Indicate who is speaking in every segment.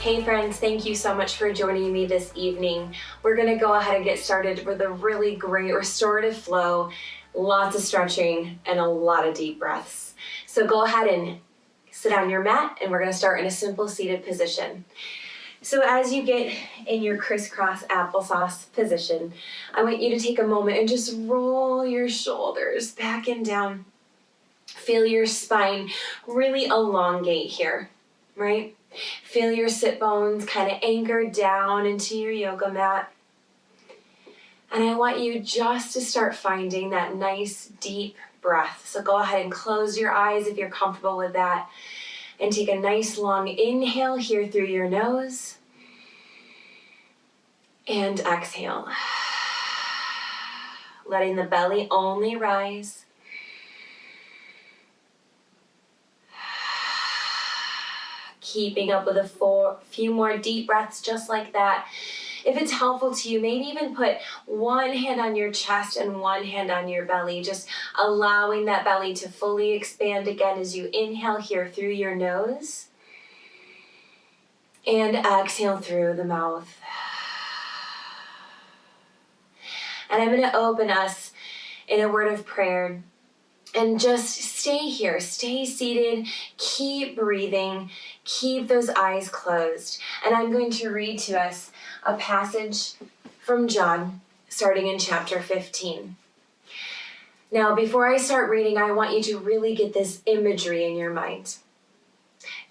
Speaker 1: Hey friends, thank you so much for joining me this evening. We're gonna go ahead and get started with a really great restorative flow, lots of stretching, and a lot of deep breaths. So go ahead and sit on your mat, and we're gonna start in a simple seated position. So as you get in your crisscross applesauce position, I want you to take a moment and just roll your shoulders back and down. Feel your spine really elongate here, right? Feel your sit bones kind of anchored down into your yoga mat. And I want you just to start finding that nice deep breath. So go ahead and close your eyes if you're comfortable with that. And take a nice long inhale here through your nose. And exhale. Letting the belly only rise. Keeping up with a few more deep breaths just like that. If it's helpful to you, maybe even put one hand on your chest and one hand on your belly, just allowing that belly to fully expand again as you inhale here through your nose and exhale through the mouth. And I'm going to open us in a word of prayer. And just stay here, stay seated, keep breathing, keep those eyes closed. And I'm going to read to us a passage from John, starting in chapter 15. Now, before I start reading, I want you to really get this imagery in your mind.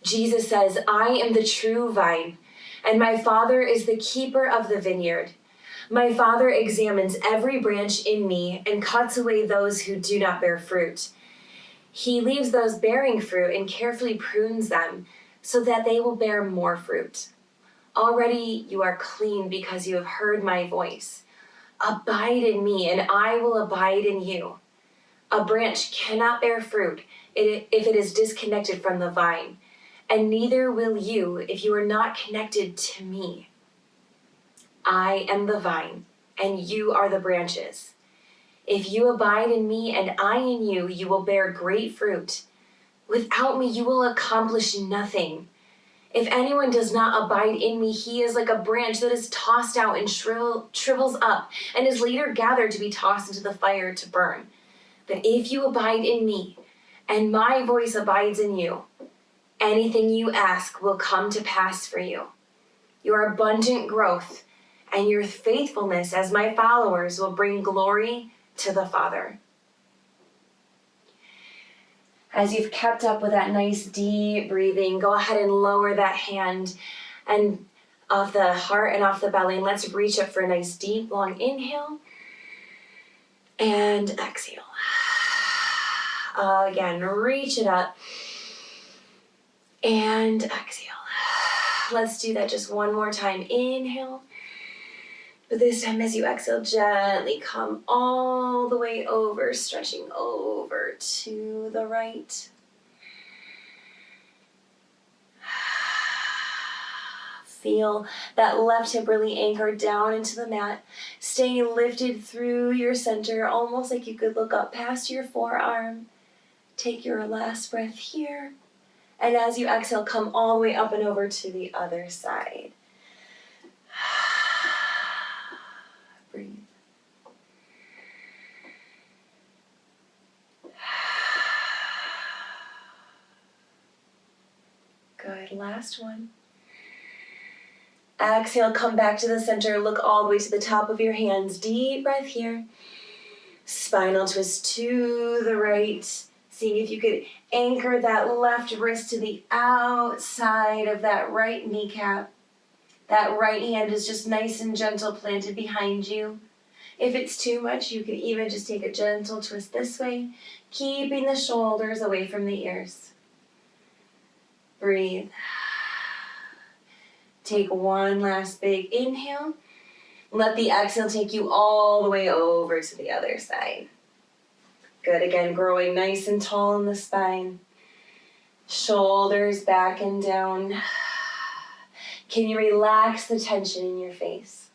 Speaker 1: Jesus says, "I am the true vine, and my Father is the keeper of the vineyard. My Father examines every branch in me and cuts away those who do not bear fruit. He leaves those bearing fruit and carefully prunes them so that they will bear more fruit. Already you are clean because you have heard my voice. Abide in me and I will abide in you. A branch cannot bear fruit if it is disconnected from the vine, and neither will you if you are not connected to me. I am the vine, and you are the branches. If you abide in me and I in you, you will bear great fruit. Without me, you will accomplish nothing. If anyone does not abide in me, he is like a branch that is tossed out and shrivels up and is later gathered to be tossed into the fire to burn. But if you abide in me and my voice abides in you, anything you ask will come to pass for you. Your abundant growth and your faithfulness as my followers will bring glory to the Father." As you've kept up with that nice deep breathing, go ahead and lower that hand and off the heart and off the belly. And let's reach up for a nice deep long inhale and exhale. Again, reach it up and exhale. Let's do that just one more time. Inhale. But this time as you exhale, gently come all the way over, stretching over to the right. Feel that left hip really anchored down into the mat. Stay lifted through your center, almost like you could look up past your forearm. Take your last breath here. And as you exhale, come all the way up and over to the other side. Breathe. Good, last one. Exhale, come back to the center, look all the way to the top of your hands. Deep breath here. Spinal twist to the right. Seeing if you could anchor that left wrist to the outside of that right kneecap. That right hand is just nice and gentle planted behind you. If it's too much, you can even just take a gentle twist this way, keeping the shoulders away from the ears. Breathe. Take one last big inhale. Let the exhale take you all the way over to the other side. Good, again, growing nice and tall in the spine. Shoulders back and down. Can you relax the tension in your face?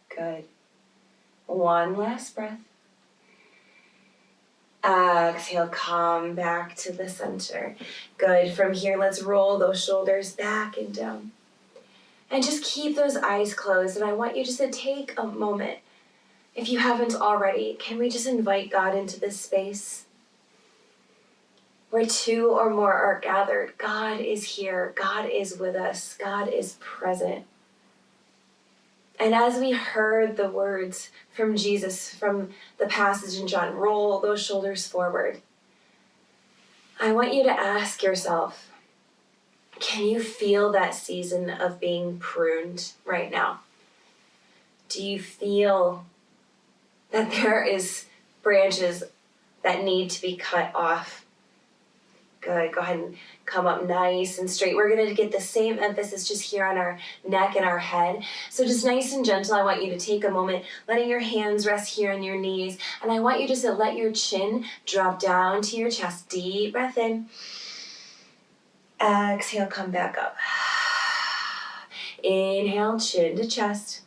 Speaker 1: Good. One last breath. Exhale, come back to the center. Good. From here, let's roll those shoulders back and down. And just keep those eyes closed. And I want you just to take a moment. If you haven't already, can we just invite God into this space? Where two or more are gathered, God is here. God is with us. God is present. And as we heard the words from Jesus from the passage in John, roll those shoulders forward. I want you to ask yourself, can you feel that season of being pruned right now? Do you feel that there is branches that need to be cut off? Good. Go ahead and come up nice and straight. We're going to get the same emphasis just here on our neck and our head. So just nice and gentle, I want you to take a moment, letting your hands rest here on your knees. And I want you just to let your chin drop down to your chest. Deep breath in. Exhale, come back up. Inhale, chin to chest.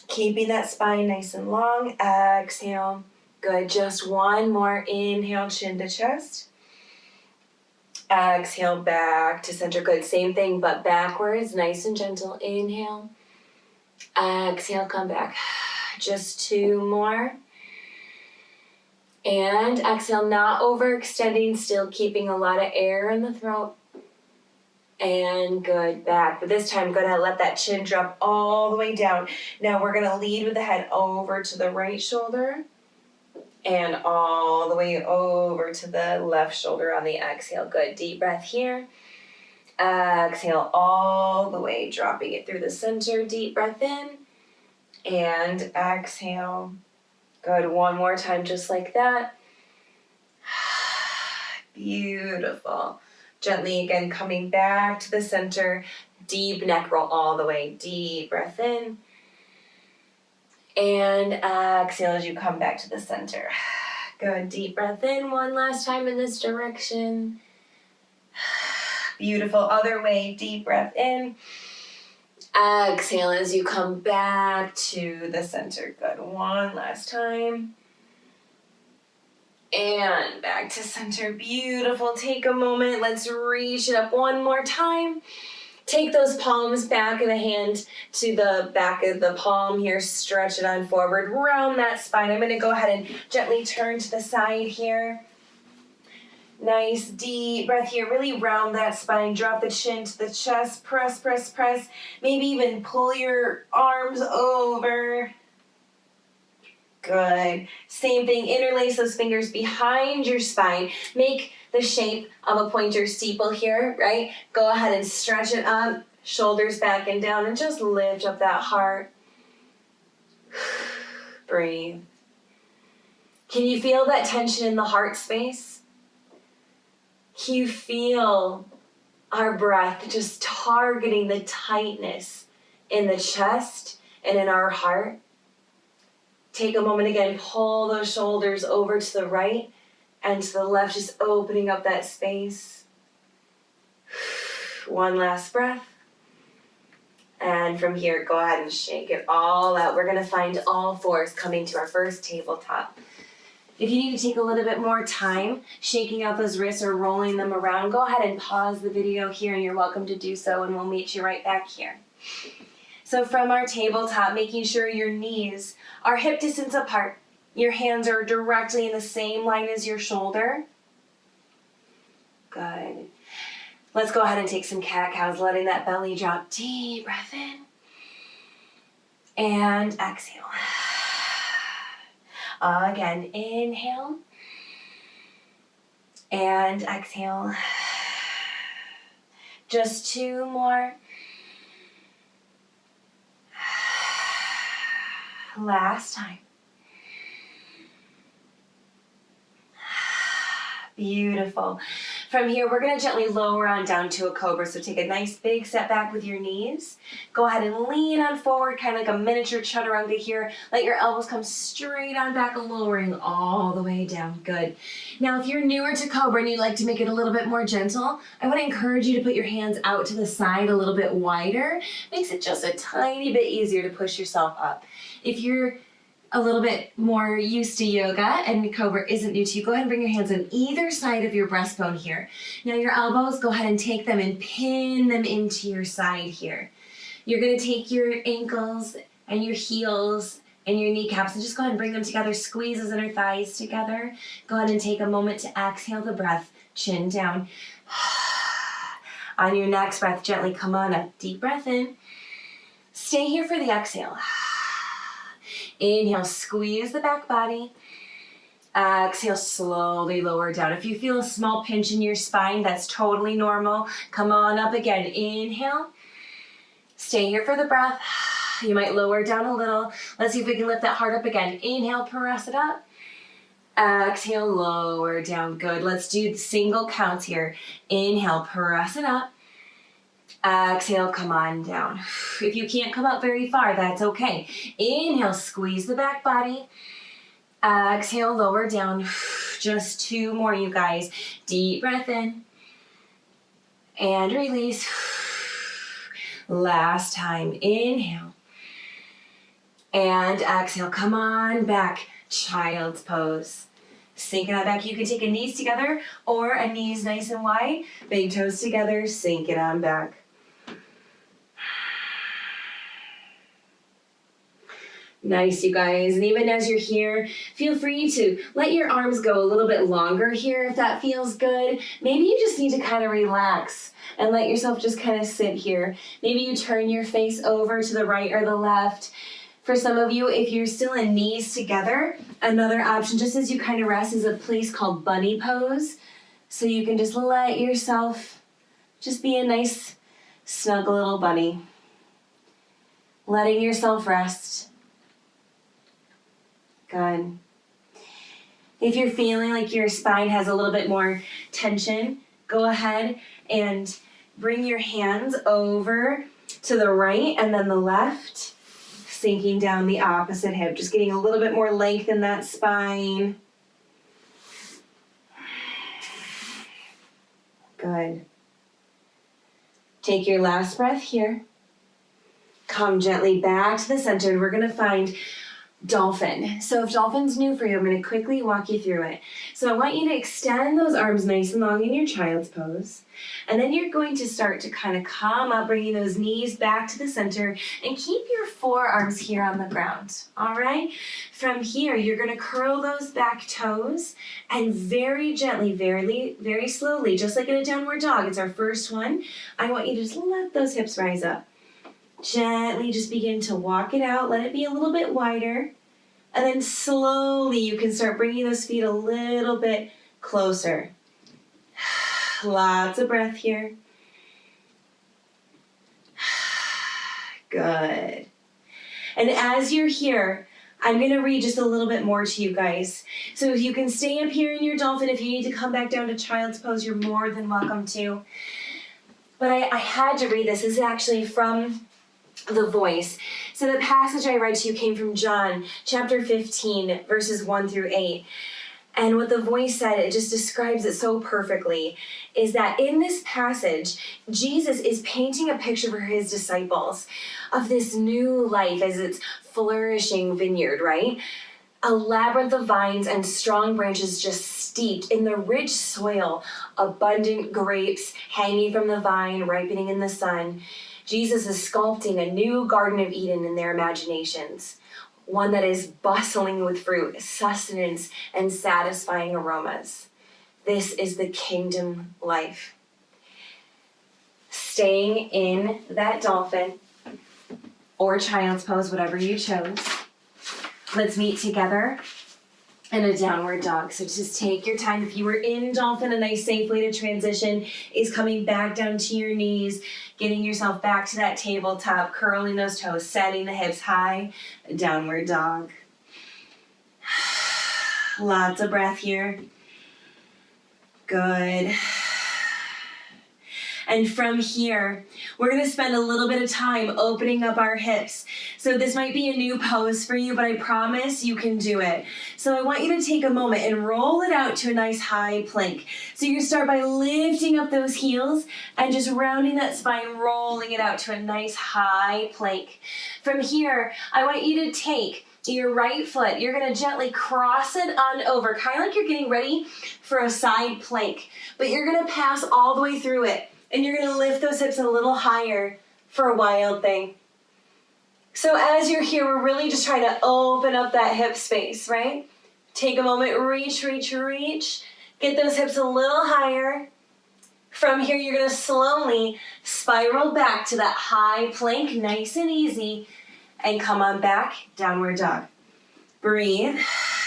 Speaker 1: Keeping that spine nice and long. Exhale. Good. Just one more. Inhale, chin to chest. Exhale, back to center. Good. Same thing, but backwards. Nice and gentle. Inhale. Exhale, come back. Just two more. And exhale, not overextending, still keeping a lot of air in the throat. And good, back. But this time, go ahead, let that chin drop all the way down. Now we're going to lead with the head over to the right shoulder. And all the way over to the left shoulder on the exhale. Good. Deep breath here. Exhale all the way, dropping it through the center. Deep breath in. And exhale. Good. One more time, just like that. Beautiful. Gently again, coming back to the center. Deep neck roll all the way. Deep breath in. And exhale as you come back to the center. Good. Deep breath in one last time in this direction. Beautiful. Other way. Deep breath in. Exhale as you come back to the center. Good. One last time. And back to center. Beautiful. Take a moment. Let's reach it up one more time. Take those palms back of the hand to the back of the palm here. Stretch it on forward. Round that spine. I'm going to go ahead and gently turn to the side here. Nice deep breath here. Really round that spine. Drop the chin to the chest. Press, press, press. Maybe even pull your arms over. Good. Same thing. Interlace those fingers behind your spine. Make the shape of a pointer steeple here, right? Go ahead and stretch it up. Shoulders back and down. And just lift up that heart. Breathe. Can you feel that tension in the heart space? Can you feel our breath just targeting the tightness in the chest and in our heart? Take a moment again, pull those shoulders over to the right and to the left, just opening up that space. One last breath. And from here, go ahead and shake it all out. We're going to find all fours coming to our first tabletop. If you need to take a little bit more time shaking out those wrists or rolling them around, go ahead and pause the video here and you're welcome to do so, and we'll meet you right back here. So from our tabletop, making sure your knees are hip distance apart. Your hands are directly in the same line as your shoulder. Good. Let's go ahead and take some cat-cows, letting that belly drop. Deep breath in. And exhale. Again, inhale. And exhale. Just two more. Last time. Beautiful. From here, we're going to gently lower on down to a cobra. So take a nice big step back with your knees. Go ahead and lean on forward, kind of like a miniature chaturanga here. Let your elbows come straight on back, lowering all the way down. Good. Now, if you're newer to cobra and you'd like to make it a little bit more gentle, I want to encourage you to put your hands out to the side a little bit wider. Makes it just a tiny bit easier to push yourself up. If you're a little bit more used to yoga and cobra isn't new to you, go ahead and bring your hands on either side of your breastbone here. Now your elbows, go ahead and take them and pin them into your side here. You're going to take your ankles and your heels and your kneecaps and just go ahead and bring them together. Squeeze those inner thighs together. Go ahead and take a moment to exhale the breath, chin down. On your next breath, gently come on up. Deep breath in. Stay here for the exhale. Inhale, squeeze the back body. Exhale, slowly lower down. If you feel a small pinch in your spine, that's totally normal. Come on up again. Inhale. Stay here for the breath. You might lower down a little. Let's see if we can lift that heart up again. Inhale, press it up. Exhale, lower down. Good. Let's do single counts here. Inhale, press it up. Exhale, come on down. If you can't come up very far, that's okay. Inhale, squeeze the back body. Exhale, lower down. Just 2 more, you guys. Deep breath in. And release. Last time. Inhale. And exhale. Come on back. Child's pose. Sink it on back. You can take a knees together or a knees nice and wide. Big toes together. Sink it on back. Nice, you guys. And even as you're here, feel free to let your arms go a little bit longer here if that feels good. Maybe you just need to kind of relax and let yourself just kind of sit here. Maybe you turn your face over to the right or the left. For some of you, if you're still in knees together, another option, just as you kind of rest, is a place called bunny pose. So you can just let yourself just be a nice, snug little bunny. Letting yourself rest. Good. If you're feeling like your spine has a little bit more tension, go ahead and bring your hands over to the right and then the left, sinking down the opposite hip, just getting a little bit more length in that spine. Good. Take your last breath here. Come gently back to the center, and we're going to find dolphin. So if dolphin's new for you, I'm going to quickly walk you through it. So I want you to extend those arms nice and long in your child's pose. And then you're going to start to kind of come up, bringing those knees back to the center, and keep your forearms here on the ground. All right? From here, you're going to curl those back toes and very gently, very slowly, just like in a downward dog, it's our first one, I want you to just let those hips rise up. Gently just begin to walk it out. Let it be a little bit wider. And then slowly you can start bringing those feet a little bit closer. Lots of breath here. Good. And as you're here, I'm going to read just a little bit more to you guys. So if you can stay up here in your dolphin, if you need to come back down to child's pose, you're more than welcome to. But I had to read this. This is actually from the Voice. So the passage I read to you came from John chapter 15, verses 1 through 8. And what the Voice said, it just describes it so perfectly, is that in this passage, Jesus is painting a picture for his disciples of this new life as it's flourishing vineyard, right? A labyrinth of vines and strong branches just steeped in the rich soil, abundant grapes hanging from the vine, ripening in the sun. Jesus is sculpting a new Garden of Eden in their imaginations, one that is bustling with fruit, sustenance, and satisfying aromas. This is the kingdom life. Staying in that dolphin or child's pose, whatever you chose. Let's meet together in a downward dog. So just take your time. If you were in dolphin, a nice safe way to transition is coming back down to your knees, getting yourself back to that tabletop, curling those toes, setting the hips high, downward dog. Lots of breath here. Good. And from here, we're going to spend a little bit of time opening up our hips. So this might be a new pose for you, but I promise you can do it. So I want you to take a moment and roll it out to a nice high plank. So you start by lifting up those heels and just rounding that spine, rolling it out to a nice high plank. From here, I want you to take your right foot, you're gonna gently cross it on over, kind of like you're getting ready for a side plank, but you're gonna pass all the way through it, and you're gonna lift those hips a little higher for a wild thing. So as you're here, we're really just trying to open up that hip space, right? Take a moment, reach, reach, reach. Get those hips a little higher. From here, you're gonna slowly spiral back to that high plank, nice and easy, and come on back, downward dog. Breathe.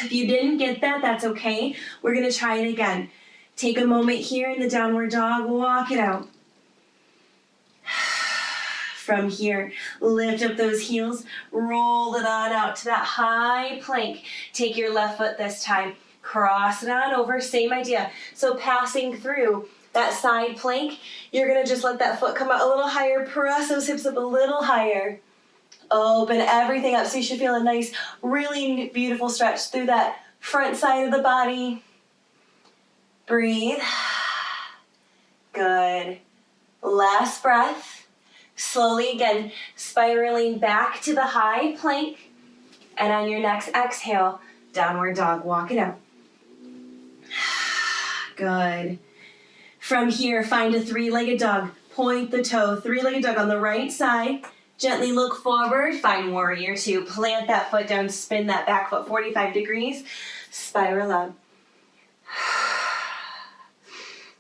Speaker 1: If you didn't get that, that's okay. We're gonna try it again. Take a moment here in the downward dog, walk it out. From here, lift up those heels, roll it on out to that high plank. Take your left foot this time, cross it on over, same idea. So passing through that side plank, you're gonna just let that foot come out a little higher, press those hips up a little higher. Open everything up so you should feel a nice, really beautiful stretch through that front side of the body. Breathe. Good. Last breath. Slowly again, spiraling back to the high plank. And on your next exhale, downward dog, walk it out. Good. From here, find a three-legged dog. Point the toe, three-legged dog on the right side. Gently look forward, find warrior two. Plant that foot down, spin that back foot 45 degrees. Spiral up.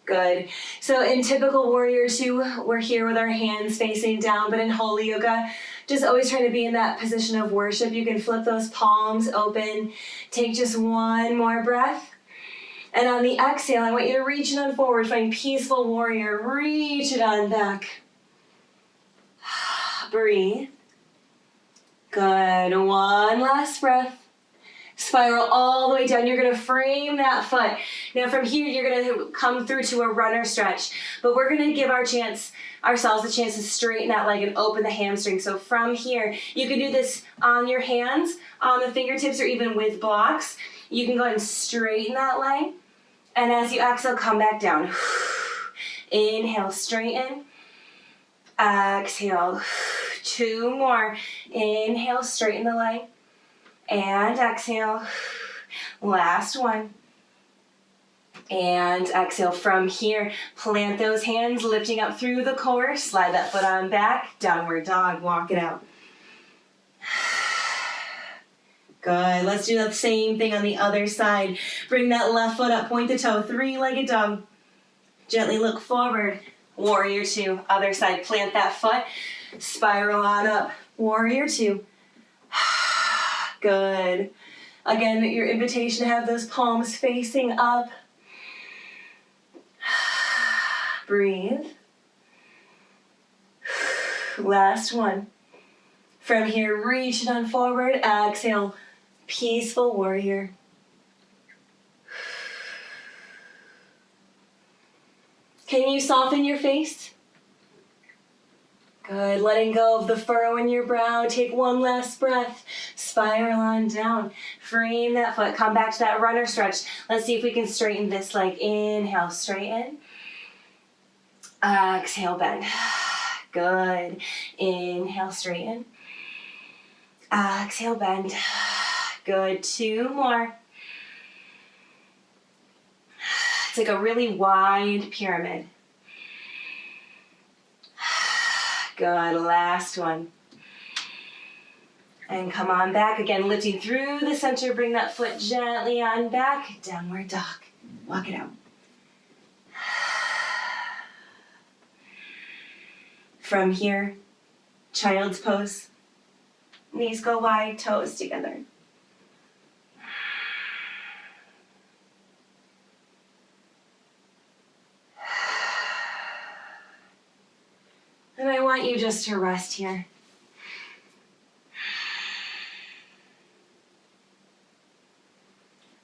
Speaker 1: Good. So in typical warrior two, we're here with our hands facing down, but in holy yoga, just always trying to be in that position of worship. You can flip those palms open. Take just one more breath. And on the exhale, I want you to reach it on forward, find peaceful warrior, reach it on back. Breathe. Good. One last breath. Spiral all the way down. You're going to frame that foot. Now from here, you're going to come through to a runner stretch. But we're going to give ourselves a chance to straighten that leg and open the hamstring. So from here, you can do this on your hands, on the fingertips, or even with blocks. You can go ahead and straighten that leg. And as you exhale, come back down. Inhale, straighten. Exhale. Two more. Inhale, straighten the leg. And exhale. Last one. And exhale. From here, plant those hands, lifting up through the core. Slide that foot on back. Downward dog. Walk it out. Good. Let's do the same thing on the other side. Bring that left foot up. Point the toe. Three-legged dog. Gently look forward. Warrior two. Other side. Plant that foot. Spiral on up. Warrior two. Good. Again, your invitation to have those palms facing up. Breathe. Last one. From here, reach it on forward. Exhale. Peaceful warrior. Can you soften your face? Good. Letting go of the furrow in your brow. Take one last breath. Spiral on down. Frame that foot. Come back to that runner stretch. Let's see if we can straighten this leg. Inhale, straighten. Exhale, bend. Good. Inhale, straighten. Exhale, bend. Good. Two more. It's like a really wide pyramid. Good. Last one. And come on back. Again, lifting through the center. Bring that foot gently on back. Downward dog. Walk it out. From here, child's pose. Knees go wide, toes together. And I want you just to rest here.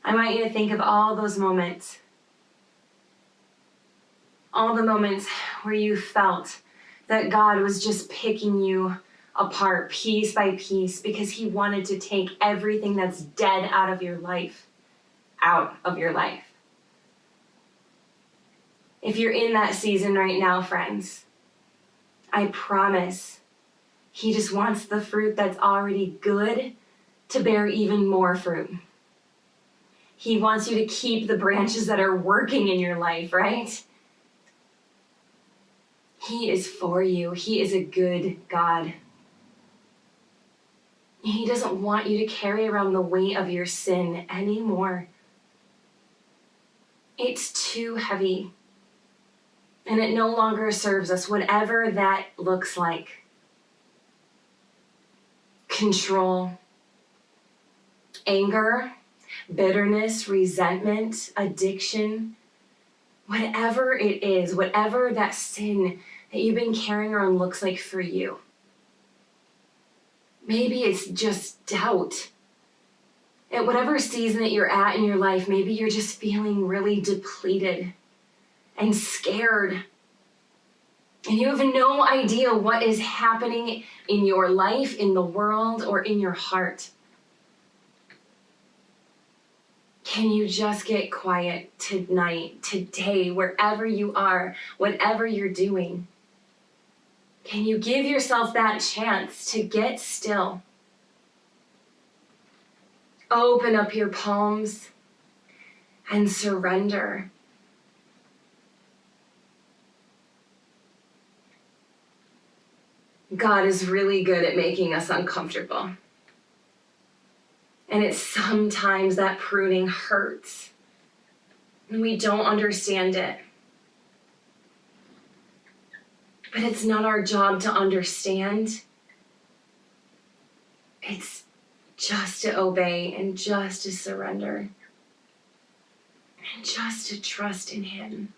Speaker 1: I want you to think of all those moments. All the moments where you felt that God was just picking you apart piece by piece because he wanted to take everything that's dead out of your life out of your life. If you're in that season right now, friends, I promise he just wants the fruit that's already good to bear even more fruit. He wants you to keep the branches that are working in your life, right? He is for you. He is a good God. He doesn't want you to carry around the weight of your sin anymore. It's too heavy. And it no longer serves us, whatever that looks like. Control, anger, bitterness, resentment, addiction, whatever it is, whatever that sin that you've been carrying around looks like for you. Maybe it's just doubt. At whatever season that you're at in your life, maybe you're just feeling really depleted and scared. And you have no idea what is happening in your life, in the world, or in your heart. Can you just get quiet tonight, today, wherever you are, whatever you're doing? Can you give yourself that chance to get still? Open up your palms and surrender. God is really good at making us uncomfortable. And it's sometimes that pruning hurts. And we don't understand it. But it's not our job to understand. It's just to obey and just to surrender. And just to trust in Him.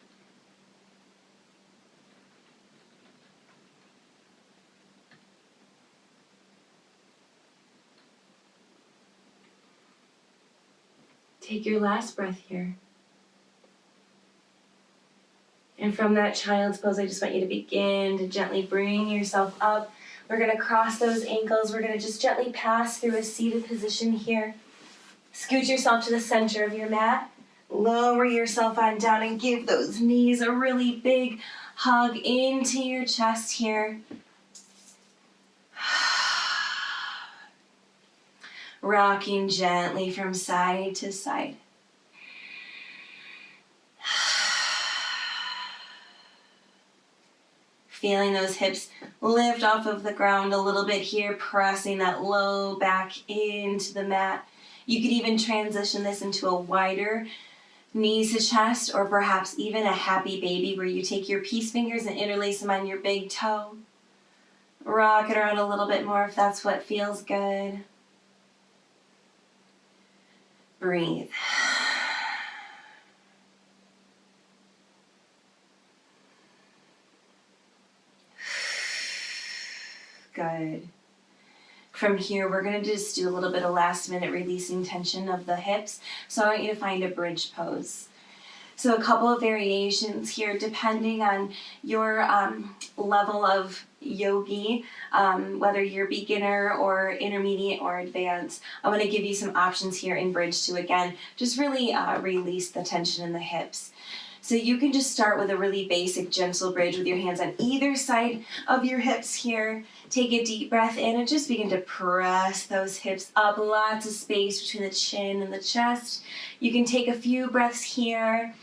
Speaker 1: Take your last breath here. And from that child's pose, I just want you to begin to gently bring yourself up. We're going to cross those ankles. We're going to just gently pass through a seated position here. Scoot yourself to the center of your mat. Lower yourself on down and give those knees a really big hug into your chest here. Rocking gently from side to side. Feeling those hips lift off of the ground a little bit here, pressing that low back into the mat. You could even transition this into a wider knees to chest, or perhaps even a happy baby where you take your peace fingers and interlace them on your big toe. Rock it around a little bit more if that's what feels good. Breathe. Good. From here, we're going to just do a little bit of last minute releasing tension of the hips. So I want you to find a bridge pose. So a couple of variations here depending on your level of yogi, whether you're beginner or intermediate or advanced. I'm going to give you some options here in bridge to, again, just really release the tension in the hips. So you can just start with a really basic gentle bridge with your hands on either side of your hips here. Take a deep breath in and just begin to press those hips up. Lots of space between the chin and the chest. You can take a few breaths here.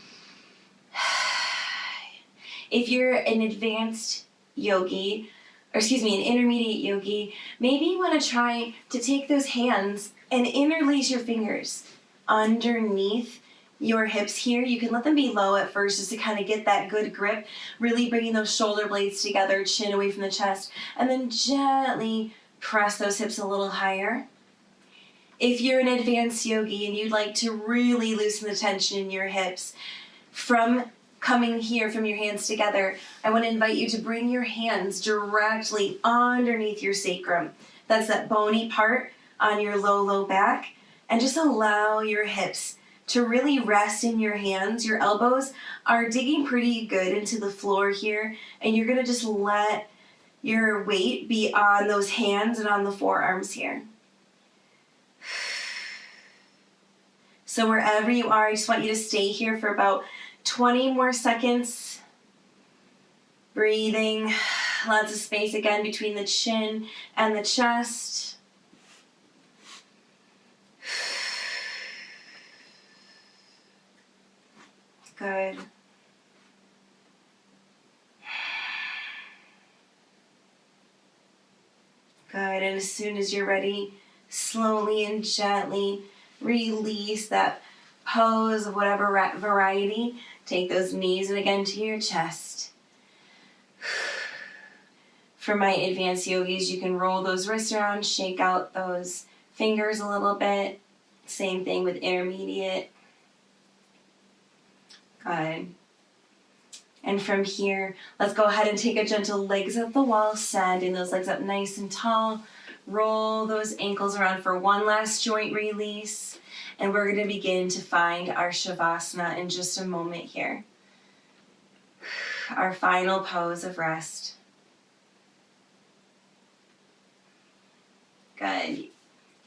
Speaker 1: If you're an advanced yogi, an intermediate yogi, maybe you want to try to take those hands and interlace your fingers underneath your hips here. You can let them be low at first just to kind of get that good grip, really bringing those shoulder blades together, chin away from the chest, and then gently press those hips a little higher. If you're an advanced yogi and you'd like to really loosen the tension in your hips, from coming here from your hands together, I want to invite you to bring your hands directly underneath your sacrum. That's that bony part on your low back, and just allow your hips to really rest in your hands. Your elbows are digging pretty good into the floor here, and you're going to just let your weight be on those hands and on the forearms here. So wherever you are, I just want you to stay here for about 20 more seconds. Breathing, lots of space again between the chin and the chest. Good. Good. And as soon as you're ready, slowly and gently release that pose of whatever variety. Take those knees and again to your chest. For my advanced yogis, you can roll those wrists around, shake out those fingers a little bit. Same thing with intermediate. Good. And from here, let's go ahead and take a gentle legs up the wall, sending those legs up nice and tall. Roll those ankles around for one last joint release. And we're going to begin to find our Shavasana in just a moment here. Our final pose of rest. Good.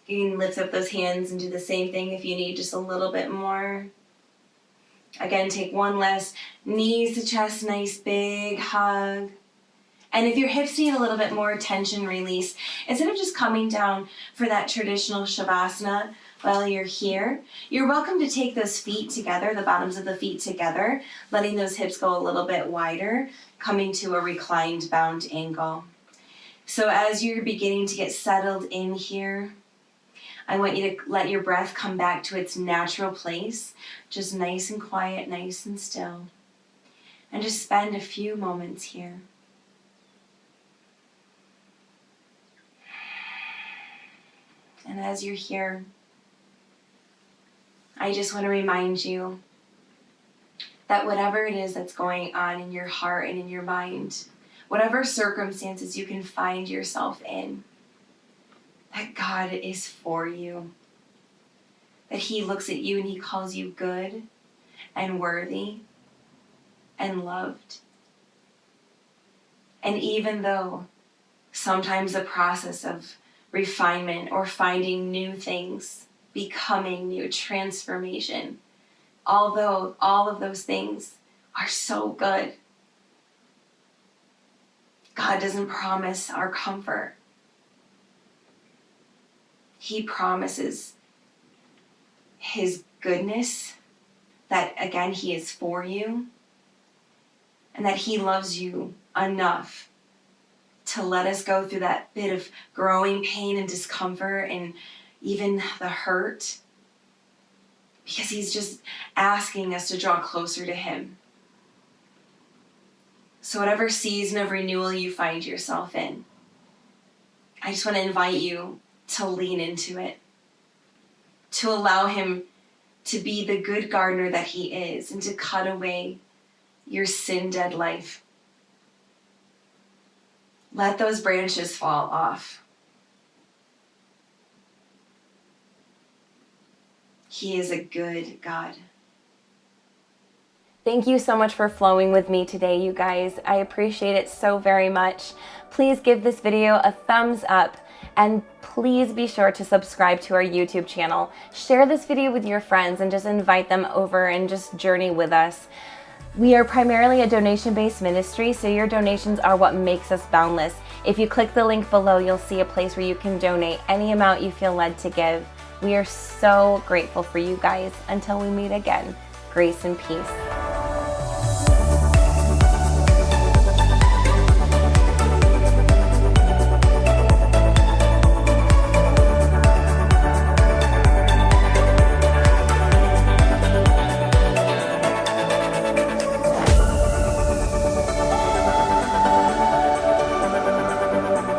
Speaker 1: You can lift up those hands and do the same thing if you need just a little bit more. Again, take one last knees to chest, nice big hug. And if your hips need a little bit more tension release, instead of just coming down for that traditional Shavasana while you're here, you're welcome to take those feet together, the bottoms of the feet together, letting those hips go a little bit wider, coming to a reclined bound angle. So as you're beginning to get settled in here, I want you to let your breath come back to its natural place, just nice and quiet, nice and still. And just spend a few moments here. And as you're here, I just want to remind you that whatever it is that's going on in your heart and in your mind, whatever circumstances you can find yourself in, that God is for you. That He looks at you and He calls you good and worthy and loved. And even though sometimes the process of refinement or finding new things, becoming new, transformation, although all of those things are so good, God doesn't promise our comfort. He promises His goodness, that again, He is for you, and that He loves you enough to let us go through that bit of growing pain and discomfort and even the hurt, because He's just asking us to draw closer to Him. So whatever season of renewal you find yourself in, I just want to invite you to lean into it, to allow Him to be the good gardener that He is, and to cut away your sin-dead life. Let those branches fall off. He is a good God. Thank you so much for flowing with me today, you guys. I appreciate it so very much. Please give this video a thumbs up, and please be sure to subscribe to our YouTube channel. Share this video with your friends and just invite them over and just journey with us. We are primarily a donation-based ministry, so your donations are what makes us boundless. If you click the link below, you'll see a place where you can donate any amount you feel led to give. We are so grateful for you guys. Until we meet again, grace and peace.